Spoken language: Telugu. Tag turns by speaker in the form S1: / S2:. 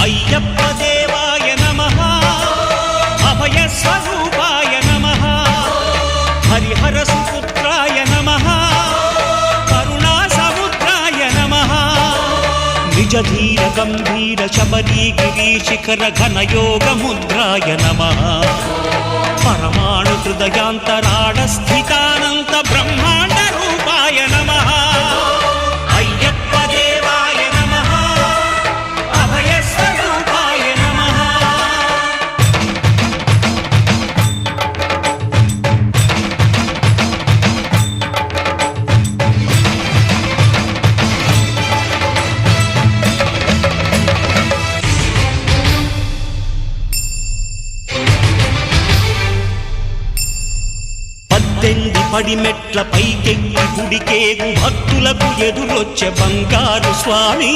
S1: అయ్యప్ప దేవాయ నమః అభయ స్వరూపాయ నమః హరిహర సుపుత్రాయ నమః కరుణా సముద్రాయ నమః నిజ ధీర గంభీర శబరీ గిరి శిఖర ఘన యోగ ముద్రాయ నమః పరమాణు హృదయాంతరాళ స్థితానంత బ్రహ్మాండ రూపాయ నమః అయ్యప్ప దేవాయ నమః అభయ స్వరూపాయ నమః పద్దెంది పడిమెట్ల పైకెక్కి గుడికేగు భక్తులకు ఎదురొచ్చే బంగారు స్వామి